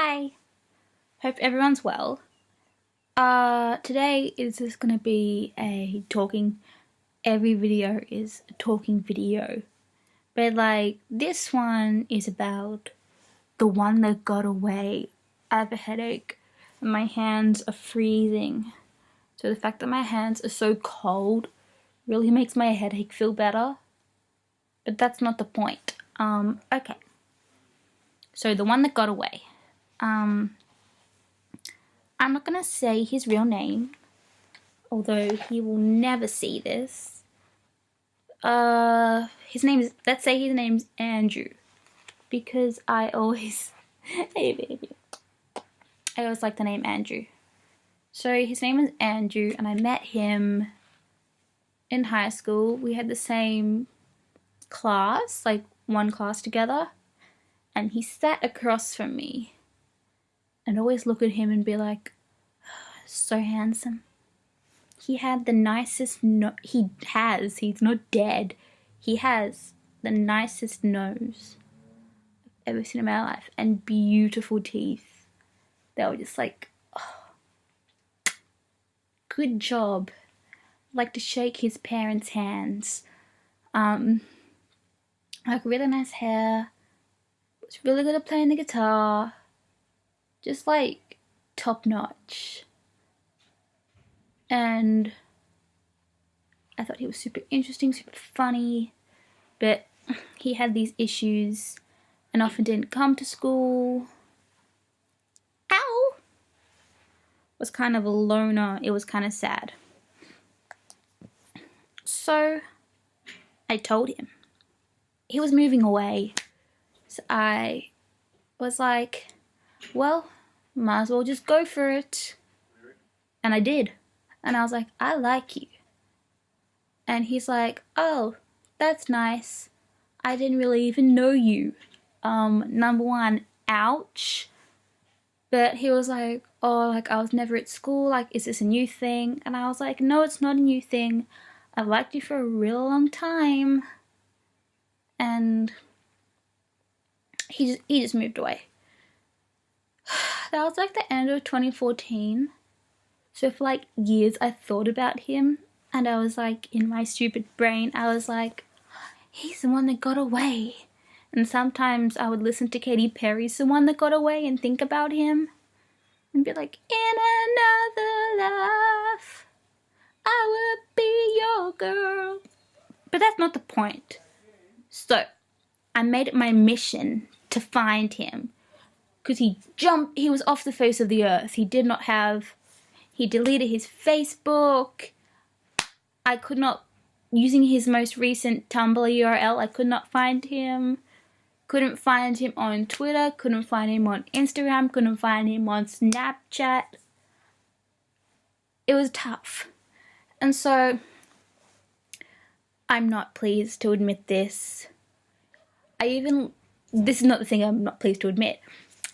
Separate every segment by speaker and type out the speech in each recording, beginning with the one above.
Speaker 1: Hi! Hope everyone's well. Today is just gonna be a every video is a talking video. But this one is about the one that got away. I have a headache and my hands are freezing. So the fact that my hands are so cold really makes my headache feel better. But that's not the point. Okay. So the one that got away. I'm not gonna say his real name, although he will never see this. Let's say his name's Andrew, because I always, hey baby, I always like the name Andrew. So his name is Andrew, and I met him in high school. We had the same class, one class together, and he sat across from me. And always look at him and be like, oh, so handsome. He had the nicest he's not dead. He has the nicest nose I've ever seen in my life, and beautiful teeth. They were just oh, good job. I'd like to shake his parents' hands. Really nice hair. Was really good at playing the guitar. Just top notch. And I thought he was super interesting, super funny, but he had these issues and often didn't come to school. Ow! Was kind of a loner. It was kind of sad. So I told him. He was moving away. So I was like, well, might as well just go for it. And I did. And I was like, I like you. And he's like, oh, that's nice. I didn't really even know you. Number one, ouch. But he was like, oh, I was never at school. Is this a new thing? And I was like, no, it's not a new thing. I've liked you for a real long time. And he just moved away. That was the end of 2014. So for years I thought about him, and I was in my stupid brain, I was like, he's the one that got away. And sometimes I would listen to Katy Perry's The One That Got Away and think about him and be like, in another life I would be your girl. But that's not the point. So I made it my mission to find him, because he was off the face of the earth. He deleted his Facebook. I could not, using his most recent Tumblr URL, I could not find him. Couldn't find him on Twitter, couldn't find him on Instagram, couldn't find him on Snapchat. It was tough. And so, I'm not pleased to admit this. This is not the thing I'm not pleased to admit.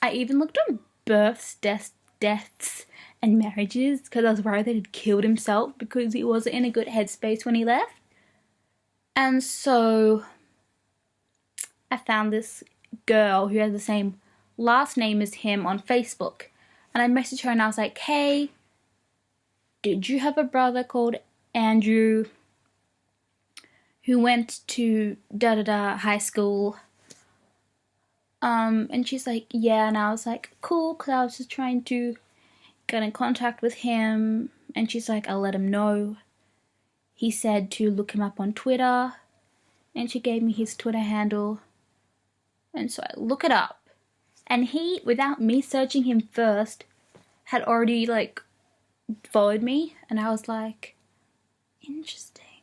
Speaker 1: I even looked on births, deaths, and marriages, because I was worried that he'd killed himself because he wasn't in a good headspace when he left. And so I found this girl who has the same last name as him on Facebook, and I messaged her and I was like, hey, did you have a brother called Andrew who went to high school? And she's like, yeah. And I was like, cool, because I was just trying to get in contact with him. And she's like, I'll let him know. He said to look him up on Twitter, and she gave me his Twitter handle. And so I look it up, and he, without me searching him first, had already followed me. And I was like, interesting.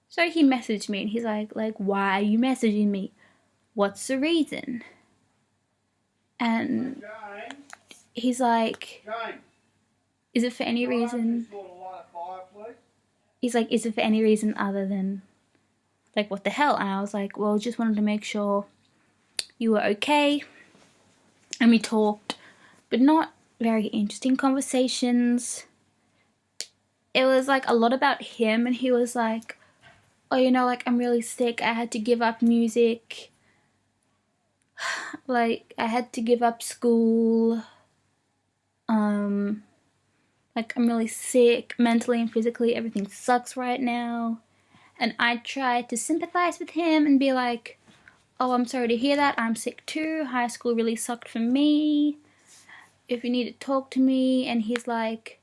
Speaker 1: So he messaged me, and he's like, why are you messaging me? What's the reason? And he's like, is it for any reason? He's like, is it for any reason other than, what the hell? And I was like, well, just wanted to make sure you were okay. And we talked, but not very interesting conversations. It was a lot about him, and he was like, oh, I'm really sick. I had to give up music. like I had to give up school. Like I'm really sick mentally and physically. Everything sucks right now. And I tried to sympathize with him and be like, oh, I'm sorry to hear that. I'm sick too. High school really sucked for me. If you need to talk to me. And he's like,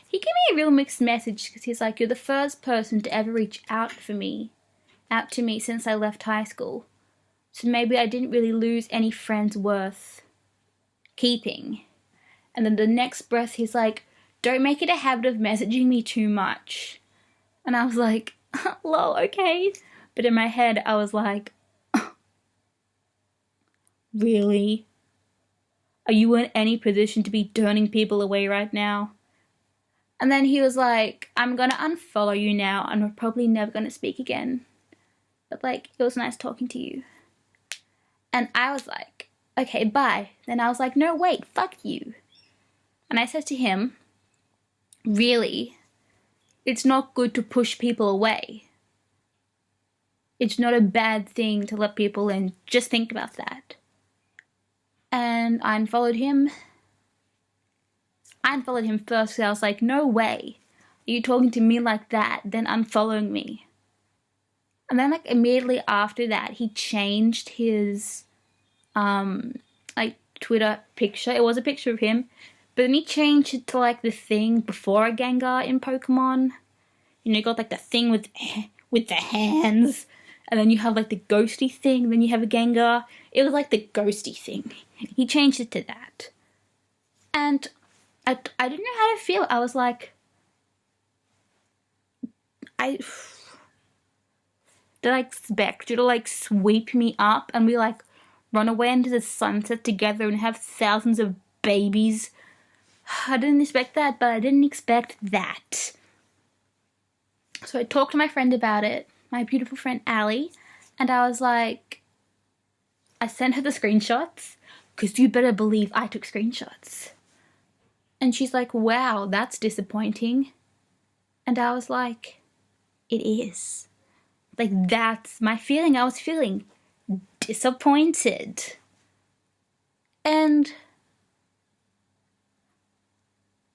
Speaker 1: he gave me a real mixed message because he's like, you're the first person to ever reach out to me since I left high school. So maybe I didn't really lose any friends worth keeping. And then the next breath he's like, don't make it a habit of messaging me too much. And I was like, lol, okay. But in my head I was like, really? Are you in any position to be turning people away right now? And then he was like, I'm gonna unfollow you now and we're probably never gonna speak again. But like, it was nice talking to you. And I was like, okay, bye. Then I was like, no, wait, fuck you. And I said to him, really, it's not good to push people away. It's not a bad thing to let people in. Just think about that. And I unfollowed him. I unfollowed him first because I was like, no way. Are you talking to me like that, then unfollowing me? And then like immediately after that, he changed his like Twitter picture. It was a picture of him. But then he changed it to like the thing before a Gengar in Pokemon. You know, you got like the thing with the hands. And then you have like the ghosty thing. Then you have a Gengar. It was like the ghosty thing. He changed it to that. And I didn't know how to feel. I was like, did I expect you to like sweep me up and we like run away into the sunset together and have thousands of babies? I didn't expect that, but I didn't expect that. So I talked to my friend about it, my beautiful friend Allie, and I was like, I sent her the screenshots, because you better believe I took screenshots. And she's like, wow, that's disappointing. And I was like, it is. Like, that's my feeling. I was feeling disappointed. And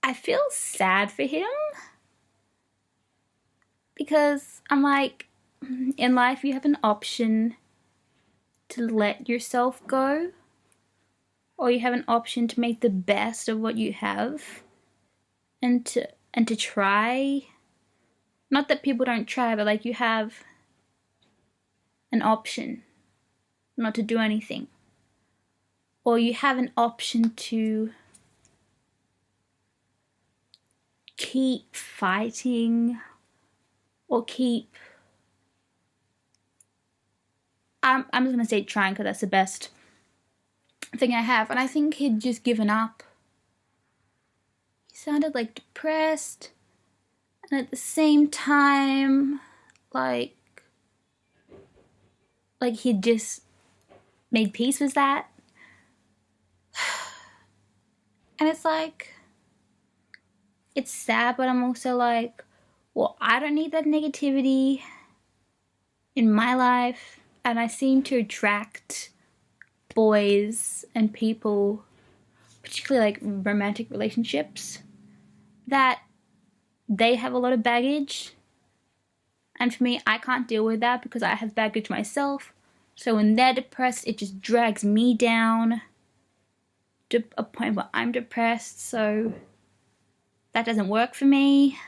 Speaker 1: I feel sad for him. Because I'm like, in life you have an option to let yourself go. Or you have an option to make the best of what you have. And to try. Not that people don't try, but like you have an option not to do anything. Or you have an option to keep fighting or keep... I'm just going to say trying because that's the best thing I have. And I think he'd just given up. He sounded like depressed. And at the same time, like he'd just made peace with that. And it's like, it's sad, but I'm also like, well, I don't need that negativity in my life. And I seem to attract boys and people, particularly like romantic relationships, that they have a lot of baggage. And for me, I can't deal with that because I have baggage myself. So when they're depressed, it just drags me down to a point where I'm depressed. So that doesn't work for me.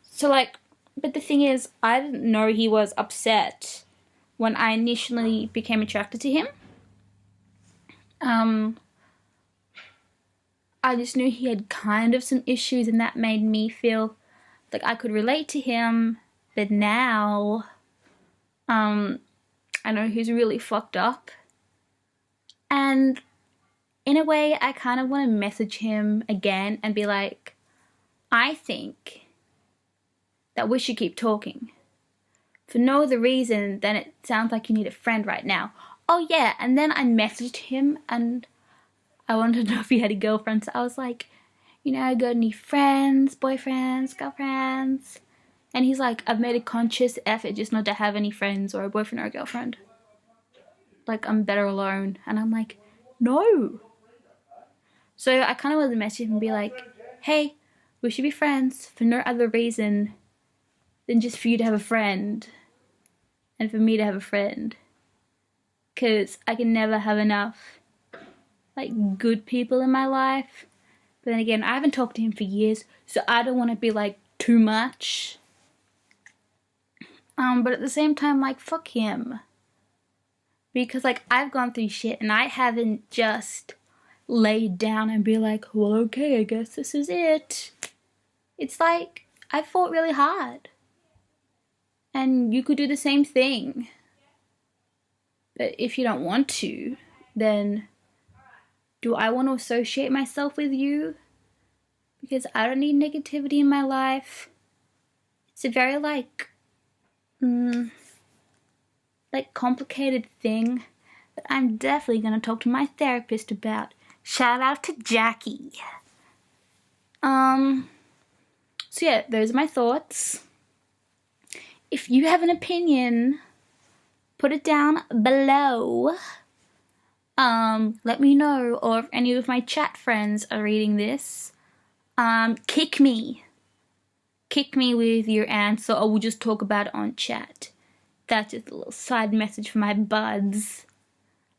Speaker 1: So like, but the thing is, I didn't know he was upset when I initially became attracted to him. I just knew he had kind of some issues, and that made me feel like I could relate to him. But now, I know he's really fucked up. And in a way, I kind of want to message him again and be like, I think that we should keep talking. For no other reason than it sounds like you need a friend right now. Oh yeah, and then I messaged him and I wanted to know if he had a girlfriend. So I was like, you know, got any friends, boyfriends, girlfriends? And he's like, I've made a conscious effort just not to have any friends or a boyfriend or a girlfriend. like I'm better alone. And I'm like, no. So I kind of wanted to message him and be like, hey, we should be friends for no other reason than just for you to have a friend and for me to have a friend. Because I can never have enough, like, good people in my life. But then again, I haven't talked to him for years, so I don't want to be, like, too much. But at the same time, like, fuck him. Because, like, I've gone through shit and I haven't just laid down and be like, well, okay, I guess this is it. It's like, I fought really hard. And you could do the same thing. But if you don't want to, then do I want to associate myself with you? Because I don't need negativity in my life. It's a very, like complicated thing that I'm definitely going to talk to my therapist about. Shout out to Jackie. So yeah, those are my thoughts. If you have an opinion, put it down below. Let me know, or if any of my chat friends are reading this, kick me. Kick me with your answer, or we'll just talk about it on chat. That's just a little side message for my buds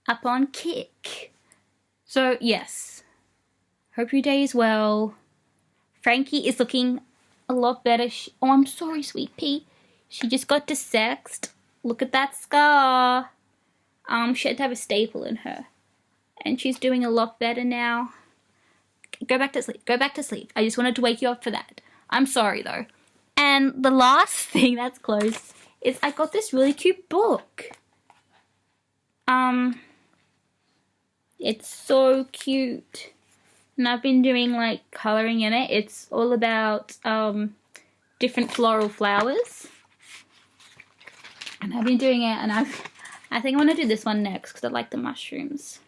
Speaker 1: up on Kick. So, yes. Hope your day is well. Frankie is looking a lot better. Oh, I'm sorry, sweet pea. She just got desexed. Look at that scar. She had to have a staple in her. And she's doing a lot better now. Go back to sleep. Go back to sleep. I just wanted to wake you up for that. I'm sorry, though. And the last thing that's close is I got this really cute book. It's so cute. And I've been doing, like, colouring in it. It's all about, different floral flowers. And I've been doing it, and I think I want to do this one next, because I like the mushrooms.